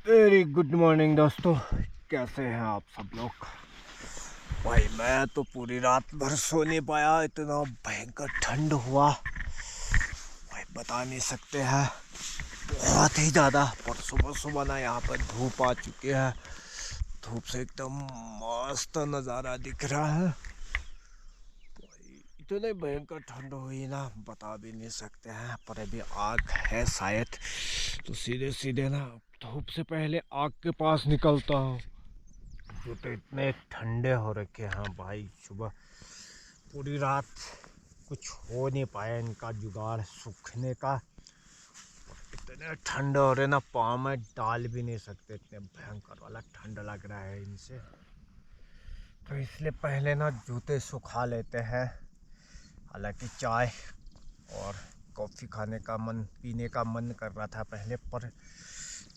Very good morning दोस्तों। कैसे हैं आप सब लोग? भाई मैं तो पूरी रात भर सो नहीं पाया, इतना भयंकर ठंड हुआ भाई बता नहीं सकते हैं। बहुत ही ज़्यादा। पर सुबह सुबह ना यहाँ पर धूप आ चुकी है। धूप से एकदम मस्त नज़ारा दिख रहा है भाई। इतने भयंकर ठंड हुई ना बता भी नहीं सकते हैं। पर अभी आग है शायद, तो सीधे सीधे ना धूप से पहले आग के पास निकलता हूँ। जो तो इतने ठंडे हो रखे हैं भाई। सुबह पूरी रात कुछ हो नहीं पाया इनका जुगाड़ सूखने का। इतने ठंडे हो रहे ना, पाँव में डाल भी नहीं सकते, इतने भयंकर वाला ठंड लग रहा है इनसे। तो इसलिए पहले ना जूते सुखा लेते हैं। हालांकि चाय और कॉफ़ी खाने का पीने का मन कर रहा था पहले, पर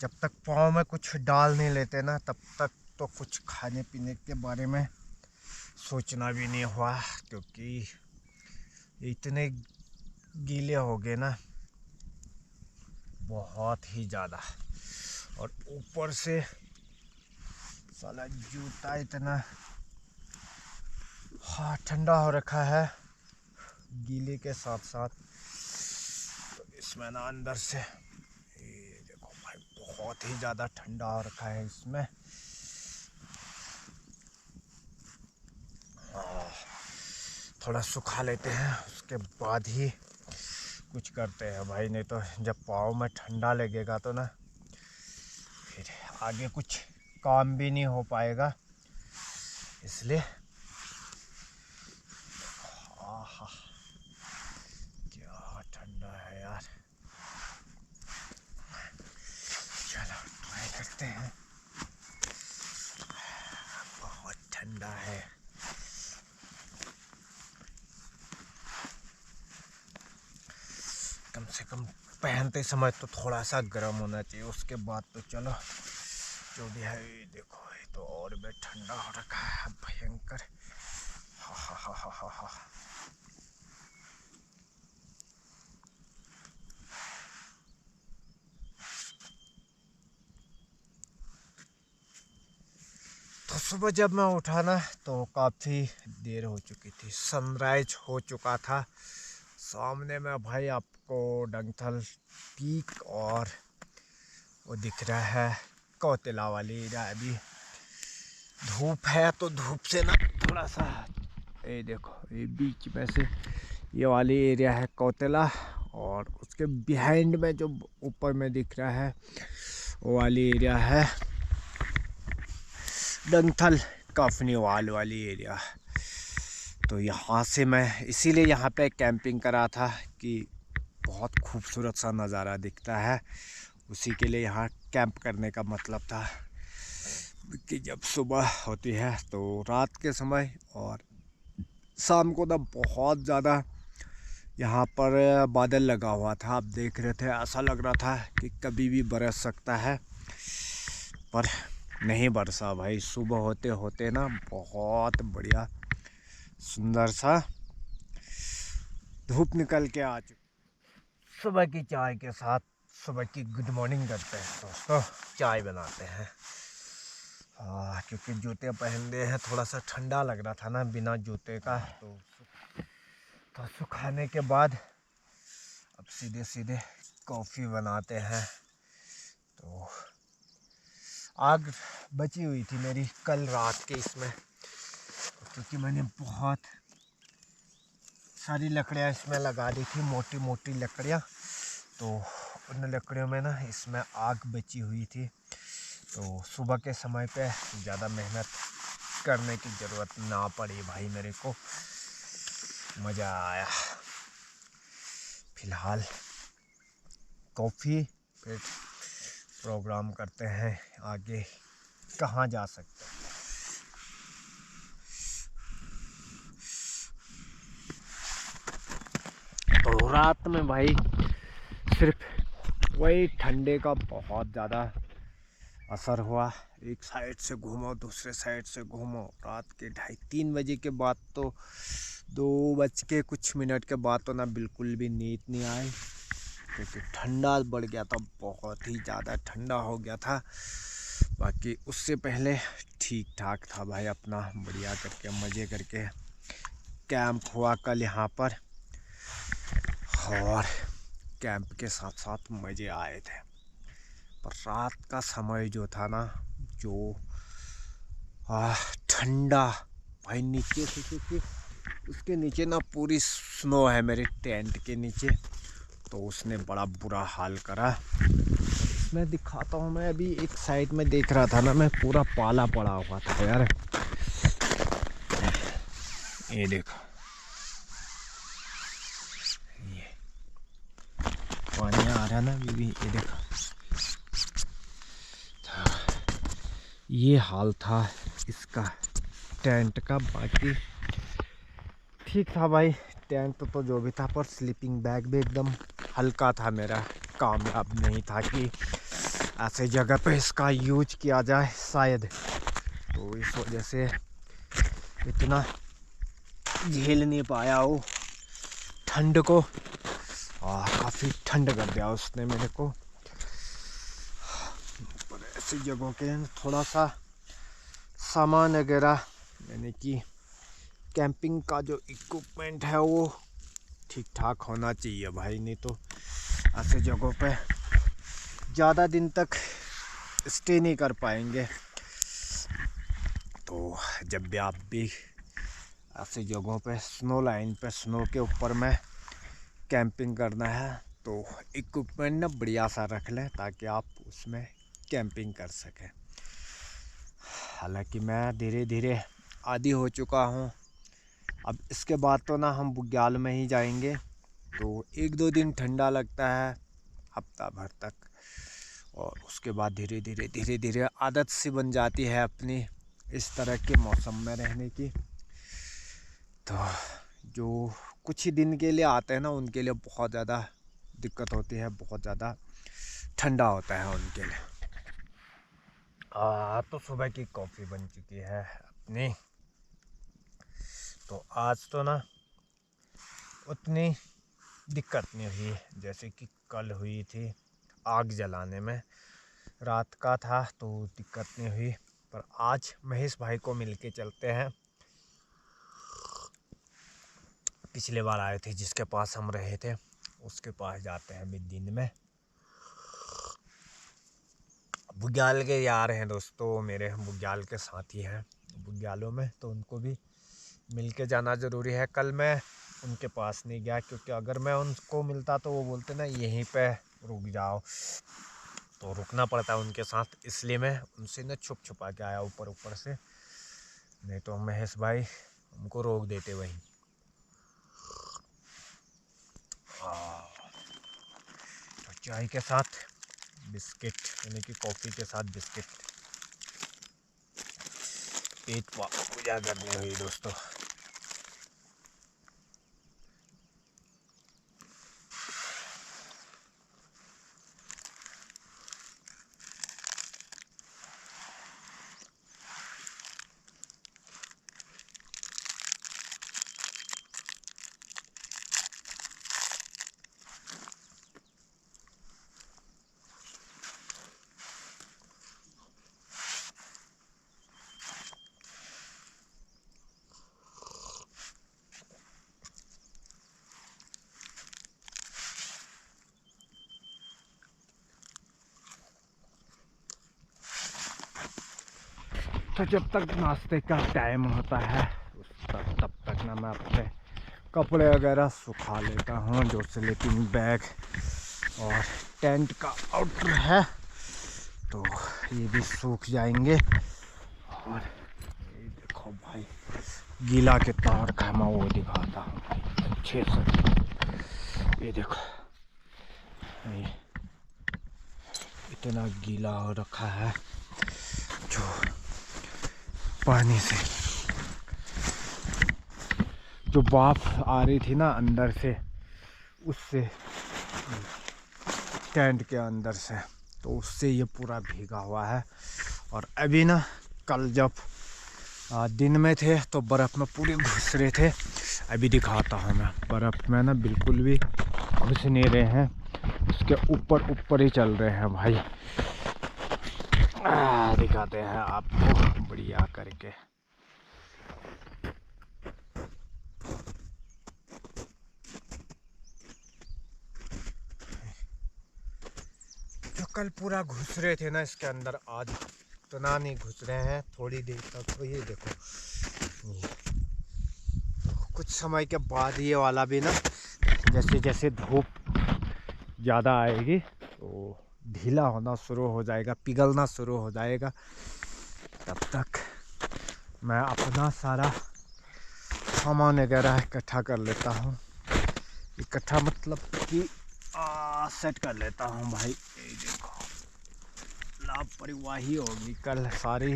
जब तक पाँव में कुछ डाल नहीं लेते ना तब तक तो कुछ खाने पीने के बारे में सोचना भी नहीं हुआ। क्योंकि इतने गीले हो गए ना, बहुत ही ज़्यादा। और ऊपर से साला जूता इतना ठंडा हो रखा है गीले के साथ साथ। तो इसमें ना अंदर से ये देखो भाई, बहुत ही ज़्यादा ठंडा हो रखा है इसमें। थोड़ा सुखा लेते हैं उसके बाद ही कुछ करते हैं भाई। नहीं तो जब पाँव में ठंडा लगेगा तो ना फिर आगे कुछ काम भी नहीं हो पाएगा। इसलिए आहा, क्या ठंडा है यार। चलो ट्राई करते हैं। बहुत ठंडा है। कम से कम पहनते समय तो थोड़ा सा गर्म होना चाहिए, उसके बाद तो चलो जो भी है। देखो ये तो और भी ठंडा हो रखा है भयंकर। हा हा हा हा हा हा। तो सुबह जब मैं उठा ना तो काफ़ी देर हो चुकी थी, सनराइज हो चुका था। सामने में भाई आपको डंगथल पीक और वो दिख रहा है कौतिला वाली एरिया। अभी धूप है तो धूप से ना थोड़ा सा, ये देखो ये बीच में से ये वाली एरिया है कौतिला, और उसके बिहाइंड में जो ऊपर में दिख रहा है वो वाली एरिया है डंगथल काफनीवाल वाली एरिया। तो यहाँ से मैं इसीलिए यहाँ पे कैंपिंग करा था कि बहुत खूबसूरत सा नज़ारा दिखता है, उसी के लिए यहाँ कैंप करने का मतलब था। कि जब सुबह होती है तो रात के समय और शाम को ना बहुत ज़्यादा यहाँ पर बादल लगा हुआ था। आप देख रहे थे, ऐसा लग रहा था कि कभी भी बरस सकता है, पर नहीं बरसा भाई। सुबह होते होते ना बहुत बढ़िया सुंदर सा धूप निकल के आ चुकी। सुबह की चाय के साथ सुबह की गुड मॉर्निंग करते हैं दोस्तों। चाय बनाते हैं। क्योंकि जूते पहनते हैं, थोड़ा सा ठंडा लग रहा था ना बिना जूते का। तो सुखाने के बाद अब सीधे सीधे कॉफ़ी बनाते हैं। तो आग बची हुई थी मेरी कल रात के इसमें, क्योंकि मैंने बहुत सारी लकड़ियाँ इसमें लगा दी थी, मोटी मोटी लकड़ियाँ। तो उन लकड़ियों में ना इसमें आग बची हुई थी। तो सुबह के समय पे ज़्यादा मेहनत करने की ज़रूरत ना पड़ी भाई मेरे को। मज़ा आया। फ़िलहाल कॉफ़ी फिर प्रोग्राम करते हैं आगे कहाँ जा सकते हैं। तो रात में भाई सिर्फ वही ठंडे का बहुत ज़्यादा असर हुआ। एक साइड से घूमो दूसरे साइड से घूमो। रात के 2:30-3 बजे के बाद तो 2 बज के कुछ मिनट के बाद तो ना बिल्कुल भी नींद नहीं आई। क्योंकि ठंडा बढ़ गया था, बहुत ही ज़्यादा ठंडा हो गया था। बाकी उससे पहले ठीक ठाक था भाई, अपना बढ़िया करके मज़े करके कैंप हुआ कल यहाँ पर, और कैंप के साथ साथ मज़े आए थे। पर रात का समय जो था ना, जो ठंडा भाई, नीचे से क्योंकि उसके नीचे ना पूरी स्नो है मेरे टेंट के नीचे, तो उसने बड़ा बुरा हाल करा। मैं दिखाता हूँ, मैं अभी एक साइड में देख रहा था ना, मैं पूरा पाला पड़ा हुआ था यार। ये देखो, ये पानी आ रहा ना बीबी, ये देखो, ये हाल था इसका टेंट का। बाकी ठीक था भाई, टेंट तो जो भी था, पर स्लीपिंग बैग भी एकदम हल्का था मेरा, कामयाब नहीं था कि ऐसे जगह पे इसका यूज किया जाए शायद, तो इस वजह से इतना झेल नहीं पाया वो ठंड को, और काफ़ी ठंड कर दिया उसने मेरे को। पर ऐसी जगहों के थोड़ा सा सामान वगैरह, यानी कि कैंपिंग का जो इक्विपमेंट है वो ठीक ठाक होना चाहिए भाई, नहीं तो ऐसे जगहों पे ज़्यादा दिन तक स्टे नहीं कर पाएंगे। तो जब भी आप भी ऐसी जगहों पे स्नो लाइन पे, स्नो के ऊपर में कैंपिंग करना है, तो इक्विपमेंट ना बढ़िया सा रख लें ताकि आप उसमें कैंपिंग कर सकें। हालांकि मैं धीरे धीरे आदी हो चुका हूँ, अब इसके बाद तो ना हम बुग्याल में ही जाएंगे, तो 1-2 दिन ठंडा लगता है हफ्ता भर तक, और उसके बाद धीरे धीरे आदत सी बन जाती है अपनी इस तरह के मौसम में रहने की। तो जो कुछ ही दिन के लिए आते हैं ना, उनके लिए बहुत ज़्यादा दिक्कत होती है, बहुत ज़्यादा ठंडा होता है उनके लिए। तो सुबह की कॉफ़ी बन चुकी है अपनी, तो आज तो ना उतनी दिक्कत नहीं हुई जैसे कि कल हुई थी आग जलाने में। रात का था तो दिक्कत नहीं हुई, पर आज महेश भाई को मिलके चलते हैं। पिछले बार आए थे जिसके पास हम रहे थे, उसके पास जाते हैं अभी दिन में। बुग्याल के यार हैं दोस्तों, मेरे बुग्याल के साथी हैं बुग्यालों में, तो उनको भी मिल के जाना ज़रूरी है। कल मैं उनके पास नहीं गया क्योंकि अगर मैं उनको मिलता तो वो बोलते ना यहीं पे रुक जाओ, तो रुकना पड़ता है उनके साथ, इसलिए मैं उनसे ना छुप छुपा के आया ऊपर से, नहीं तो महेश भाई हमको रोक देते वहीं। तो चाय के साथ बिस्किट, यानी कि कॉफ़ी के साथ बिस्किट, पेट पूजा करनी हुई दोस्तों। तो जब तक नाश्ते का टाइम होता है तब तक ना मैं अपने कपड़े वगैरह सुखा लेता हूँ, जो स्लीपिंग बैग और टेंट का आउटर है, तो ये भी सूख जाएंगे। और ये देखो भाई, गीला कितना हो रखा है, मैं वो दिखाता हूँ भाई अच्छे से। ये देखो, ये इतना गीला हो रखा है, जो पानी से जो भाप आ रही थी ना अंदर से, उससे टेंट के अंदर से, तो उससे ये पूरा भीगा हुआ है। और अभी ना कल जब दिन में थे तो बर्फ़ में पूरे घुस रहे थे, अभी दिखाता हूँ मैं, बर्फ़ में ना बिल्कुल भी घुस नहीं रहे हैं, उसके ऊपर ऊपर ही चल रहे हैं भाई। दिखाते हैं आपको बढ़िया करके। जो कल पूरा घुस रहे थे ना इसके अंदर, आज इतना नहीं घुस रहे हैं थोड़ी देर तक। तो ये देखो, कुछ समय के बाद ये वाला भी ना, जैसे जैसे धूप ज़्यादा आएगी तो ढीला होना शुरू हो जाएगा, पिघलना शुरू हो जाएगा। तब तक मैं अपना सारा सामान वगैरह इकट्ठा कर लेता हूँ। इकट्ठा मतलब कि सेट कर लेता हूँ भाई। ये देखो, लापरवाही होगी कल। सारी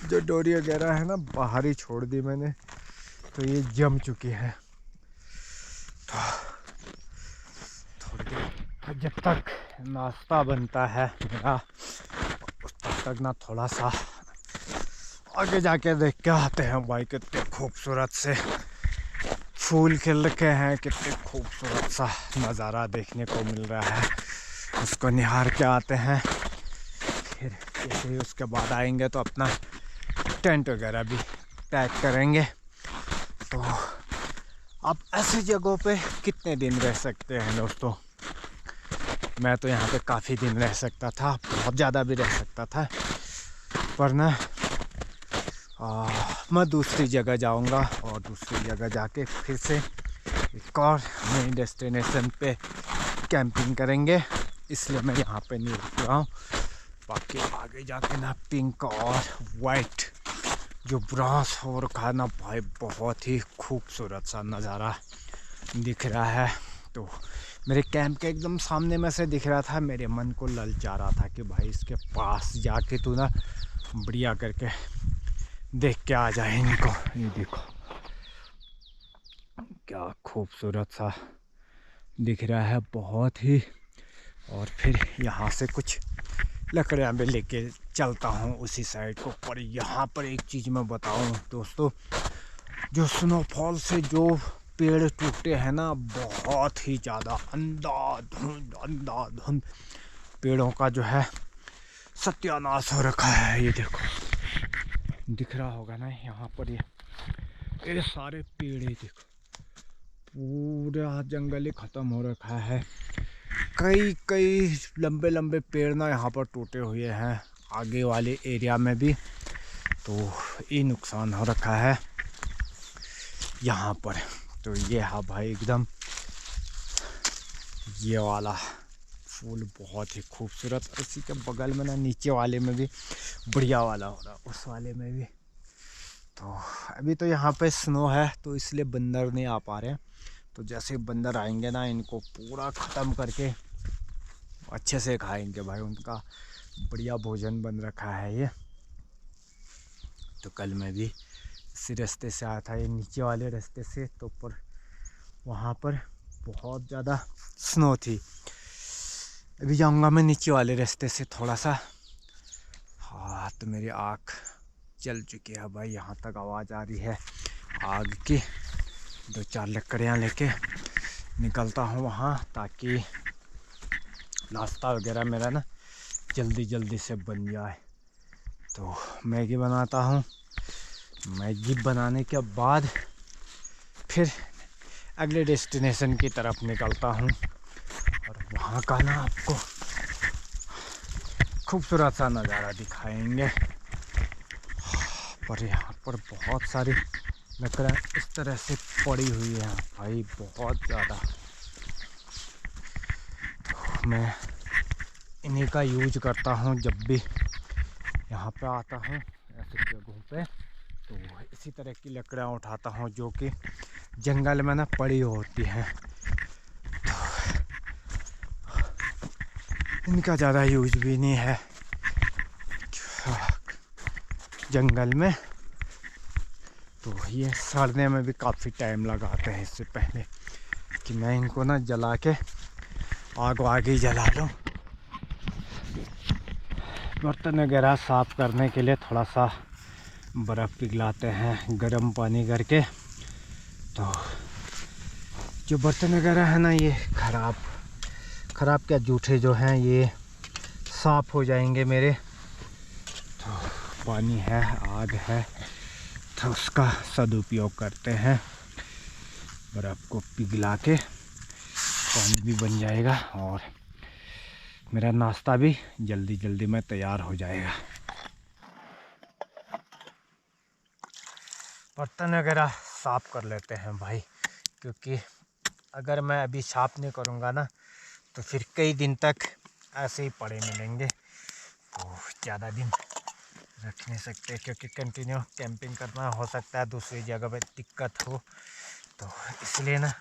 जो डोरी वगैरह है ना बाहर ही छोड़ दी मैंने, तो ये जम चुकी है। तो थोड़ी देर जब तक नाश्ता बनता है मेरा, तब तक ना थोड़ा सा आगे जाके देख के आते हैं भाई। कितने खूबसूरत से फूल खिल रखे हैं, कितने खूबसूरत सा नज़ारा देखने को मिल रहा है। उसको निहार के आते हैं। फिर जैसे ही उसके बाद आएंगे तो अपना टेंट वगैरह भी पैक करेंगे। तो आप ऐसी जगहों पे कितने दिन रह सकते हैं दोस्तों? मैं तो यहाँ पे काफ़ी दिन रह सकता था, बहुत ज़्यादा भी रह सकता था, पर ना मैं दूसरी जगह जाऊँगा और दूसरी जगह जाके फिर से एक और नई डेस्टिनेशन पे कैंपिंग करेंगे। इसलिए मैं यहाँ पे नहीं रुक रहा हूँ। बाकी आगे जाके ना पिंक और वाइट जो ब्रास हो रखा है ना भाई, बहुत ही खूबसूरत सा नज़ारा दिख रहा है। तो मेरे कैंप के एकदम सामने में से दिख रहा था। मेरे मन को ललचा रहा था कि भाई इसके पास जाके तू ना बढ़िया करके देख के आ जाए इनको। ये देखो क्या खूबसूरत सा दिख रहा है, बहुत ही। और फिर यहाँ से कुछ लकड़ियाँ भी लेके चलता हूँ उसी साइड को। पर यहाँ पर एक चीज़ मैं बताऊँ दोस्तों, जो स्नोफॉल से जो पेड़ टूटे हैं ना, बहुत ही ज़्यादा अंधाधुंध पेड़ों का जो है सत्यानाश हो रखा है। ये देखो, दिख रहा होगा ना यहाँ पर, ये सारे पेड़ ही देखो, पूरा जंगल ही ख़त्म हो रखा है। कई लंबे लंबे पेड़ ना यहाँ पर टूटे हुए हैं, आगे वाले एरिया में भी। तो ये नुकसान हो रखा है यहाँ पर। तो ये हाँ भाई, एकदम ये वाला फूल बहुत ही खूबसूरत। इसी के बगल में ना नीचे वाले में भी बढ़िया वाला हो रहा, उस वाले में भी। तो अभी तो यहाँ पे स्नो है तो इसलिए बंदर नहीं आ पा रहे। तो जैसे बंदर आएंगे ना, इनको पूरा ख़त्म करके अच्छे से खाएंगे भाई। उनका बढ़िया भोजन बन रखा है ये। तो कल मैं भी इसी रास्ते से आया था, ये नीचे वाले रास्ते से। तो पर वहाँ पर बहुत ज़्यादा स्नो थी। अभी जाऊँगा मैं नीचे वाले रास्ते से थोड़ा सा। हाँ, तो मेरी आँख जल चुकी है भाई। यहाँ तक आवाज़ आ रही है आग की। 2-4 लकड़ियाँ लेके निकलता हूँ वहाँ, ताकि नाश्ता वगैरह मेरा ना जल्दी से बन जाए। तो मैगी बनाता हूँ। मैगी बनाने के बाद फिर अगले डेस्टिनेशन की तरफ निकलता हूँ और वहाँ का ना आपको खूबसूरत सा नज़ारा दिखाएंगे। पर यहाँ पर बहुत सारी लकड़ियाँ इस तरह से पड़ी हुई हैं भाई, बहुत ज़्यादा। तो मैं इन्हीं का यूज करता हूँ जब भी यहाँ पे आता हूँ ऐसी जगहों पे। तो इसी तरह की लकड़ियाँ उठाता हूँ जो कि जंगल में ना पड़ी होती हैं। तो इनका ज़्यादा यूज भी नहीं है जंगल में। तो ये सड़ने में भी काफ़ी टाइम लगाते हैं। इससे पहले कि मैं इनको ना जला के आग ही जला लूँ। बर्तन वगैरह साफ़ करने के लिए थोड़ा सा बर्फ़ पिघलाते हैं गर्म पानी करके। तो जो बर्तन वगैरह है ना, ये ख़राब ख़राब क्या जूठे जो हैं ये साफ़ हो जाएंगे मेरे। तो पानी है, आग है, तो उसका सदुपयोग करते हैं। बर्फ़ को पिघला के पानी भी बन जाएगा और मेरा नाश्ता भी जल्दी जल्दी में तैयार हो जाएगा। बर्तन वगैरह साफ़ कर लेते हैं भाई, क्योंकि अगर मैं अभी साफ़ नहीं करूँगा ना तो फिर कई दिन तक ऐसे ही पड़े मिलेंगे, तो ज़्यादा दिन रख नहीं सकते, क्योंकि कंटिन्यू कैंपिंग करना, हो सकता है दूसरी जगह पे दिक्कत हो, तो इसलिए ना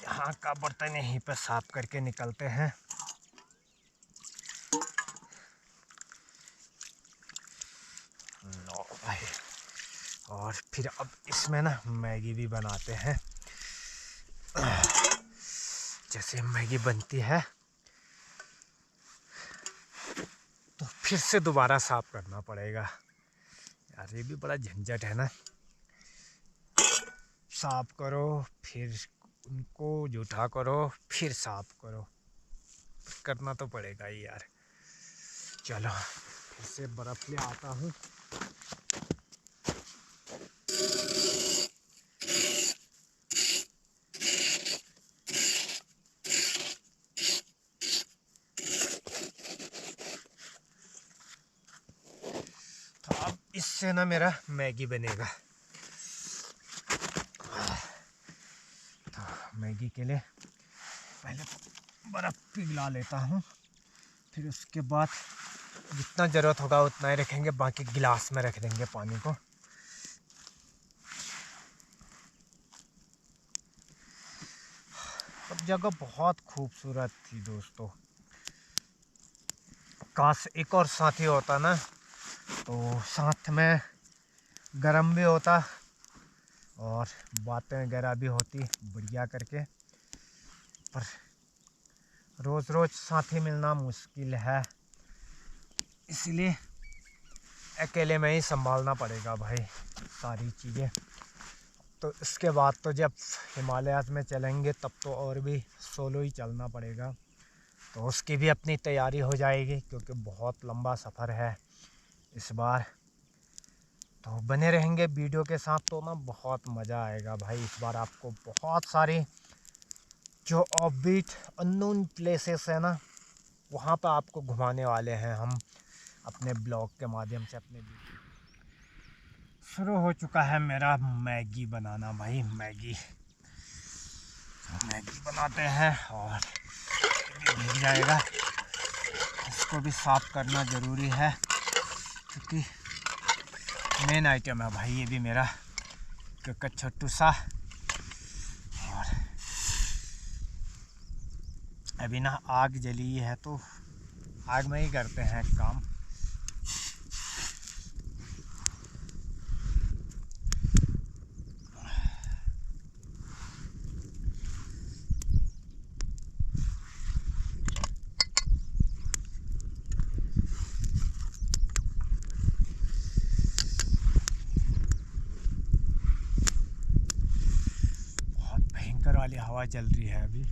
यहाँ का बर्तन यहीं पे साफ़ करके निकलते हैं। लो भाई, और फिर अब इसमें ना मैगी भी बनाते हैं। जैसे मैगी बनती है तो फिर से दोबारा साफ़ करना पड़ेगा यार, ये भी बड़ा झंझट है ना। साफ़ करो, फिर उनको जूठा करो, फिर साफ़ करो, करना तो पड़ेगा ही यार। चलो फिर से बर्फ़ ले आता हूँ। तो अब इससे ना मेरा मैगी बनेगा। तो मैगी के लिए पहले बर्फ़ पिघला लेता हूँ, फिर उसके बाद जितना ज़रूरत होगा उतना ही रखेंगे, बाकी गिलास में रख देंगे पानी को। अब जगह बहुत खूबसूरत थी दोस्तों, काश एक और साथी होता ना तो साथ में गरम भी होता और बातें वगैरह भी होती बढ़िया करके, पर रोज़ रोज़ साथी मिलना मुश्किल है, इसलिए अकेले में ही संभालना पड़ेगा भाई सारी चीज़ें। तो इसके बाद तो जब हिमालयाज़ में चलेंगे तब तो और भी सोलो ही चलना पड़ेगा, तो उसकी भी अपनी तैयारी हो जाएगी, क्योंकि बहुत लंबा सफ़र है इस बार। तो बने रहेंगे वीडियो के साथ, तो ना बहुत मज़ा आएगा भाई इस बार। आपको बहुत सारी जो ऑफबीट अननोन प्लेसेस है ना, वहाँ पर आपको घुमाने वाले हैं हम अपने ब्लॉग के माध्यम से। अपने शुरू हो चुका है मेरा मैगी बनाना भाई। मैगी बनाते हैं और भीग जाएगा, इसको भी साफ़ करना ज़रूरी है, क्योंकि मेन आइटम है भाई ये भी मेरा, क्योंकि छोटू सा। और अभी ना आग जली है तो आग में ही करते हैं काम। बहुत भयंकर वाली हवा चल रही है अभी।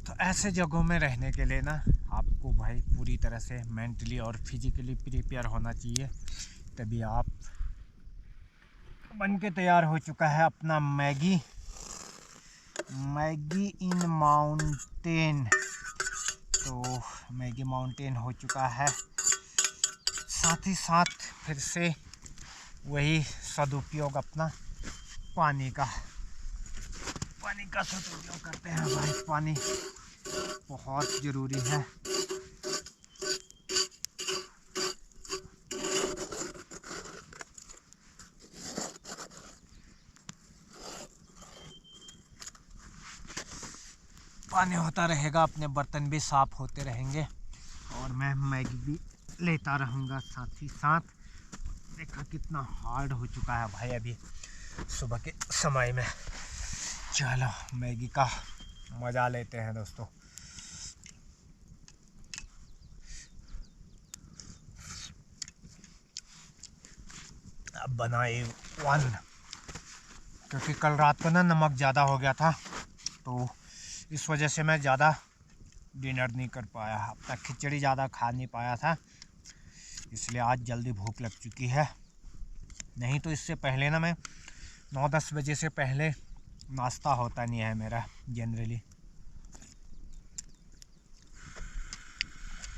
तो ऐसे जगहों में रहने के लिए ना आपको भाई पूरी तरह से मेंटली और फिजिकली प्रिपेयर होना चाहिए, तभी आप बन के तैयार हो चुका है अपना मैगी इन माउंटेन। तो मैगी माउंटेन हो चुका है, साथ ही साथ फिर से वही सदुपयोग अपना पानी का सदुपयोग करते हैं भाई। पानी बहुत ज़रूरी है। पानी होता रहेगा, अपने बर्तन भी साफ़ होते रहेंगे और मैं मैगी भी लेता रहूँगा साथ ही साथ। देखा कितना हार्ड हो चुका है भाई अभी सुबह के समय में। चलो मैगी का मज़ा लेते हैं दोस्तों। अब बनाए 1 क्योंकि कल रात को ना नमक ज़्यादा हो गया था, तो इस वजह से मैं ज़्यादा डिनर नहीं कर पाया, अब तक खिचड़ी ज़्यादा खा नहीं पाया था, इसलिए आज जल्दी भूख लग चुकी है। नहीं तो इससे पहले ना मैं 9-10 बजे से पहले नाश्ता होता नहीं है मेरा जनरली,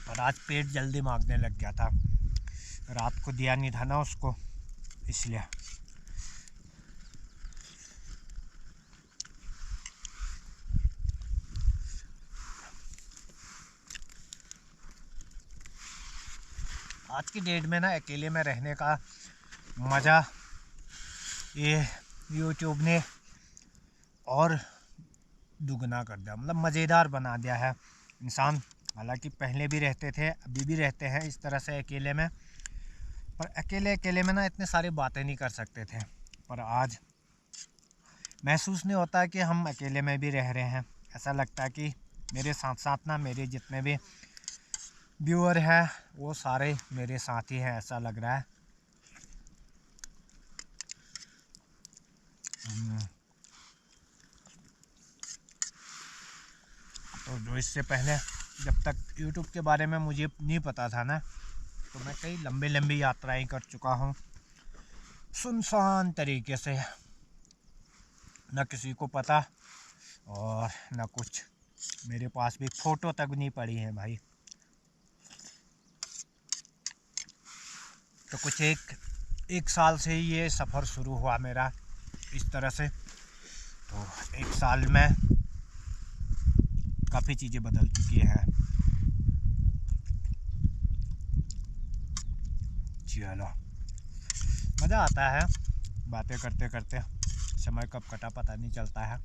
पर आज पेट जल्दी मांगने लग गया था, रात को दिया नहीं था ना उसको, इसलिए। आज की डेट में ना अकेले में रहने का मज़ा ये यूट्यूब ने और दुगना कर दिया, मतलब मज़ेदार बना दिया है। इंसान हालांकि पहले भी रहते थे, अभी भी रहते हैं इस तरह से अकेले में, पर अकेले में ना इतने सारी बातें नहीं कर सकते थे, पर आज महसूस नहीं होता कि हम अकेले में भी रह रहे हैं। ऐसा लगता है कि मेरे साथ साथ ना मेरे जितने भी व्यूअर हैं वो सारे मेरे साथ ही हैं, ऐसा लग रहा है। तो जो इससे पहले जब तक YouTube के बारे में मुझे नहीं पता था ना, तो मैं कई लंबी यात्राएं कर चुका हूँ सुनसान तरीके से, न किसी को पता और न कुछ, मेरे पास भी फ़ोटो तक नहीं पड़ी है भाई। तो कुछ एक साल से ही ये सफ़र शुरू हुआ मेरा इस तरह से, तो एक साल में काफ़ी चीज़ें बदल चुकी हैं। चलो मज़ा आता है बातें करते करते, समय कब कटा पता नहीं चलता है।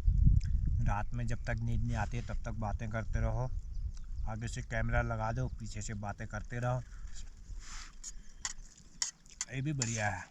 रात में जब तक नींद नहीं आती तब तक बातें करते रहो, आगे से कैमरा लगा दो, पीछे से बातें करते रहो, ये भी बढ़िया है।